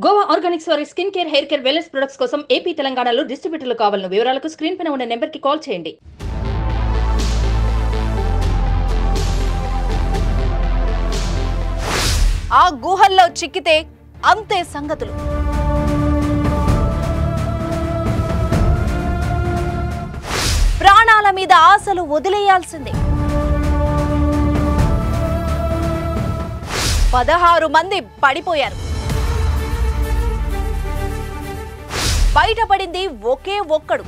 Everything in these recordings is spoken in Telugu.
గోవా ఆర్గానిక్స్ వారి skin care, hair care, wellness products కోసం ఏపీ, తెలంగాణలో డిస్ట్రిబ్యూటర్లు కావాలను వివరాలకు స్క్రీన్ పైన ఉన్న నెంబర్కి కాల్ చేయండి. ఆ గుహల్లో చిక్కితే అంతే సంగతులు. ప్రాణాల మీద ఆశలు వదిలేయాల్సిందే. 16 మంది పడిపోయారు. బయటపడింది ఒకే ఒక్కడు.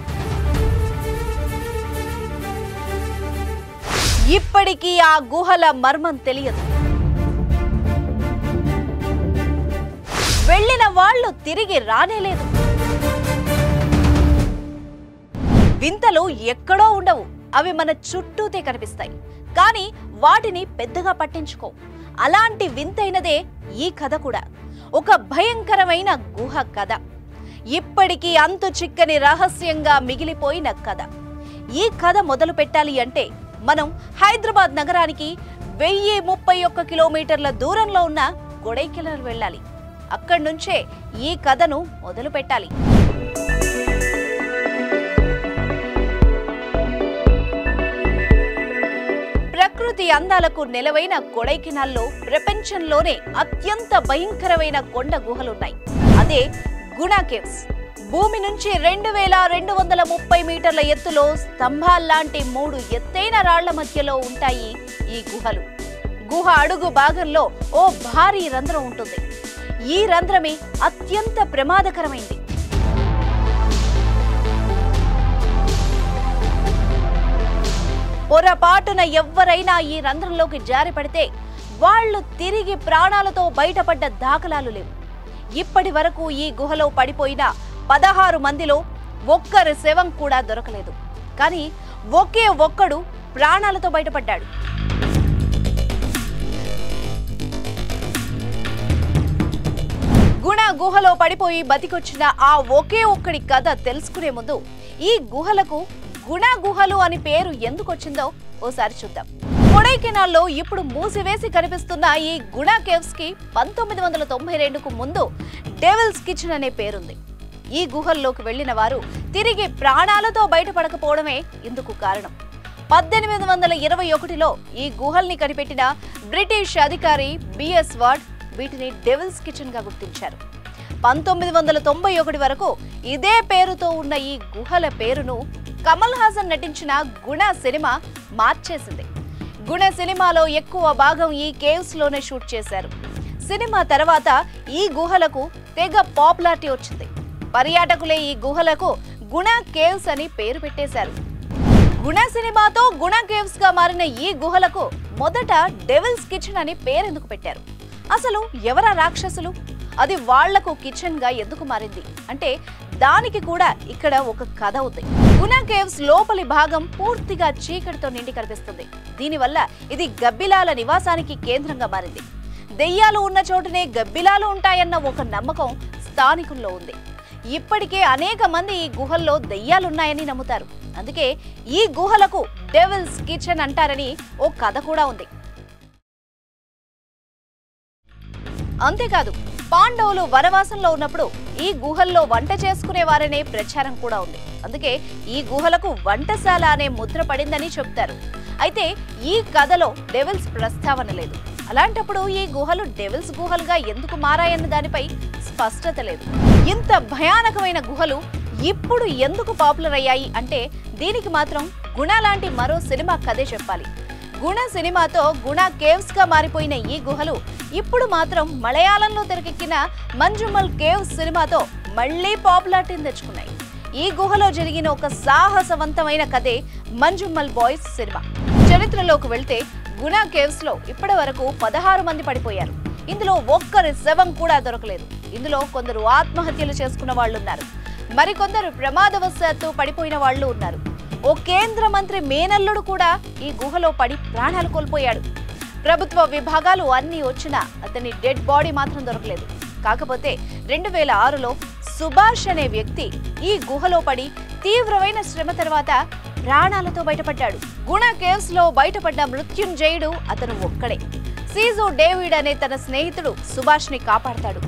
ఇప్పటికీ ఆ గుహల మర్మం తెలియదు. వెళ్ళిన వాళ్ళు తిరిగి రానేలేదు. వింతలు ఎక్కడో ఉండవు, అవి మన చుట్టూతే కనిపిస్తాయి. కానీ వాటిని పెద్దగా పట్టించుకో. అలాంటి వింతైనదే ఈ కథ కూడా. ఒక భయంకరమైన గుహ కథ. ఇప్పటికీ అంతు చిక్కని రహస్యంగా మిగిలిపోయిన కథ. ఈ కథ మొదలు పెట్టాలి అంటే మనం హైదరాబాద్ నగరానికి 1031 కిలోమీటర్ల దూరంలో ఉన్న కొడైకెనాల్ వెళ్ళాలి. అక్కడి నుంచే ఈ కథను మొదలు పెట్టాలి. ప్రకృతి అందాలకు నెలవైన కొడైకెనాల్లో ప్రపంచంలోనే అత్యంత భయంకరమైన కొండ గుహలున్నాయి. అదే గుణా కేవ్స్. భూమి నుంచి 2230 మీటర్ల ఎత్తులో స్తంభాల్లాంటి 3 ఎత్తైన రాళ్ల మధ్యలో ఉంటాయి ఈ గుహలు. గుహ అడుగు భాగంలో ఓ భారీ రంధ్రం ఉంటుంది. ఈ రంధ్రమే అత్యంత ప్రమాదకరమైంది. పొరపాటున ఎవ్వరైనా ఈ రంధ్రంలోకి జారి పడితే వాళ్లు తిరిగి ప్రాణాలతో బయటపడ్డ దాఖలాలు లేవు. ఇప్పటి వరకు ఈ గుహలో పడిపోయిన 16 మందిలో ఒక్కరి శవం కూడా దొరకలేదు. కానీ ఒకే ఒక్కడు ప్రాణాలతో బయటపడ్డాడు. గుణ గుహలో పడిపోయి బతికొచ్చిన ఆ ఒకే ఒక్కడి కథ తెలుసుకునే ముందు ఈ గుహలకు గుణ గుహలు అని పేరు ఎందుకు వచ్చిందో ఓసారి చూద్దాం. కొడైకెనాల్లో ఇప్పుడు మూసివేసి కనిపిస్తున్న ఈ గుణ కేవ్స్ కి 1992కు ముందు డెవిల్స్ కిచెన్ అనే పేరుంది. ఈ గుహల్లోకి వెళ్లిన వారు తిరిగి ప్రాణాలతో బయటపడకపోవడమే ఇందుకు కారణం. 1821లో ఈ గుహల్ని కనిపెట్టిన బ్రిటిష్ అధికారి బిఎస్ వార్డ్ వీటిని డెవిల్స్ కిచెన్ గా గుర్తించారు. 1991 వరకు ఇదే పేరుతో ఉన్న ఈ గుహల పేరును కమల్ హాసన్ నటించిన గుణ సినిమా మార్చేసింది. గుణ సినిమాలో ఎక్కువ భాగం ఈ కేవ్స్ లోనే షూట్ చేశారు. సినిమా తర్వాత ఈ గుహలకు తెగ పాపులారిటీ వచ్చింది. పర్యాటకులే ఈ గుహలకు గుణ కేవ్స్ అని పేరు పెట్టేశారు. గుణ సినిమాతో గుణ కేవ్స్ గా మారిన ఈ గుహలకు మొదట డెవిల్స్ కిచెన్ అని పేరెందుకు పెట్టారు? అసలు ఎవరా రాక్షసులు? అది వాళ్లకు కిచెన్ గా ఎందుకు మారింది అంటే దానికి కూడా ఇక్కడ ఒక కథ ఉంది. గుణ కేవ్స్ లోపలి భాగం పూర్తిగా చీకటితో నిండి కనిపిస్తుంది. దీనివల్ల ఇది గబ్బిలాల నివాసానికి కేంద్రంగా మారింది. దెయ్యాలు ఉన్న చోటునే గబ్బిలాలు ఉంటాయన్న ఒక నమ్మకం స్థానికుల్లో ఉంది. ఇప్పటికే అనేక మంది ఈ గుహల్లో దెయ్యాలున్నాయని నమ్ముతారు. అందుకే ఈ గుహలకు డెవిల్స్ కిచెన్ అంటారని ఓ కథ కూడా ఉంది. అంతేకాదు, పాండవులు వనవాసంలో ఉన్నప్పుడు ఈ గుహల్లో వంట చేసుకునేవారనే ప్రచారం కూడా ఉంది. అందుకే ఈ గుహలకు వంటశాల అనే ముద్ర పడిందని చెప్తారు. అయితే ఈ కథలో డెవిల్స్ ప్రస్తావన లేదు. అలాంటప్పుడు ఈ గుహలు డెవిల్స్ గుహలుగా ఎందుకు మారాయన్న దానిపై స్పష్టత లేదు. ఇంత భయానకమైన గుహలు ఇప్పుడు ఎందుకు పాపులర్ అయ్యాయి అంటే దీనికి మాత్రం గుణ లాంటి మరో సినిమా కథే చెప్పాలి. గుణ సినిమాతో గుణ కేవ్స్ గా మారిపోయిన ఈ గుహలు ఇప్పుడు మాత్రం మలయాళంలో తెరకెక్కిన మంజుమల్ కేవ్స్ సినిమాతో మళ్లీ పాపులారిటీని తెచ్చుకున్నాయి. ఈ గుహలో జరిగిన ఒక సాహసవంతమైన కథే మంజుమల్ బాయ్స్ సినిమా. చరిత్రలోకి వెళ్తే గుణ కేవ్స్ లో ఇప్పటి వరకు 16 మంది పడిపోయారు. ఇందులో ఒక్కరి శవం కూడా దొరకలేదు. ఇందులో కొందరు ఆత్మహత్యలు చేసుకున్న వాళ్లున్నారు. మరికొందరు ప్రమాదవశాత్తు పడిపోయిన వాళ్లు ఉన్నారు. ఓ కేంద్ర మంత్రి మేనల్లుడు కూడా ఈ గుహలో పడి ప్రాణాలు కోల్పోయాడు. ప్రభుత్వ విభాగాలు అన్ని వచ్చినా అతని డెడ్ బాడీ మాత్రం దొరకలేదు. కాకపోతే 2006లో సుభాష్ అనే వ్యక్తి ఈ గుహలో పడి తీవ్రమైన శ్రమ తర్వాత ప్రాణాలతో బయటపడ్డాడు. గుణ కేవ్స్ లో బయటపడ్డ మృత్యుంజయుడు అతను ఒక్కడే. సీజు డేవిడ్ అనే తన స్నేహితుడు సుభాష్ ని కాపాడతాడు.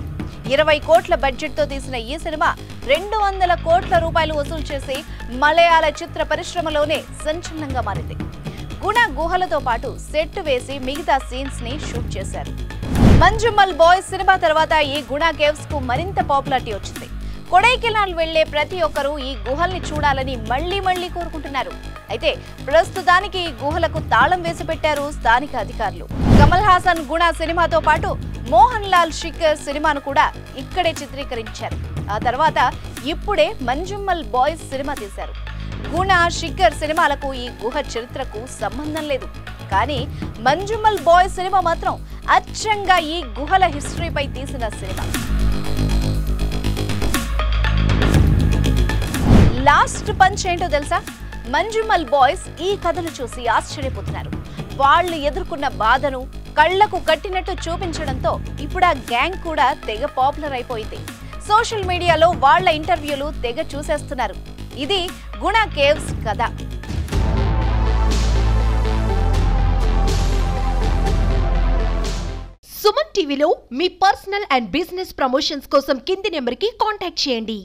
20 కోట్ల బడ్జెట్ తో తీసిన ఈ సినిమా 200 కోట్ల రూపాయలు వసూలు చేసి మలయాళ చిత్ర పరిశ్రమలోనే సంచలనంగా మారింది. గుణ గుహలతో పాటు సెట్ వేసి మిగతా సీన్స్ ని షూట్ చేశారు. మంజుమల్ బాయ్స్ సినిమా తర్వాత ఈ గుణ కేవ్స్ కు మరింత పాపులారిటీ వచ్చింది. కొడైకెనాల్ వెళ్లే ప్రతి ఒక్కరూ ఈ గుహల్ని చూడాలని మళ్లీ కోరుకుంటున్నారు. అయితే ప్రస్తుతానికి ఈ గుహలకు తాళం వేసి పెట్టారు స్థానిక అధికారులు. కమల్ హాసన్ గుణ సినిమాతో పాటు మోహన్ లాల్ శిఖర్ సినిమాను కూడా ఇక్కడే చిత్రీకరించారు. ఆ తర్వాత ఇప్పుడే మంజుమల్ బాయ్స్ సినిమా తీశారు. గుణ శిఖర్ సినిమాలకు ఈ గుహ చరిత్రకు సంబంధం లేదు. కానీ మంజుమల్ బాయ్స్ సినిమా మాత్రం అచ్చంగా ఈ గుహల హిస్టరీపై తీసిన సినిమా. లాస్ట్ పంచ్ ఏంటో తెలుసా? మంజుమల్ బాయ్స్ ఈ కథను చూసి ఆశ్చర్యపోతున్నారు. వాళ్ళు ఎదుర్కొన్న బాధను కళ్లకు కట్టినట్టు చూపించడంతో ఇప్పుడు ఆ గ్యాంగ్ కూడా తెగ పాపులర్ అయిపోయింది. సోషల్ మీడియాలో వాళ్ళ ఇంటర్వ్యూలు తెగ చూసేస్తున్నారు. ఇది గుణ కేవ్స్ కథ. సుమన్ టీవీలో మీ పర్సనల్ అండ్ బిజినెస్ ప్రమోషన్స్ కోసం కింది నెంబర్కి కాంటాక్ట్ చేయండి.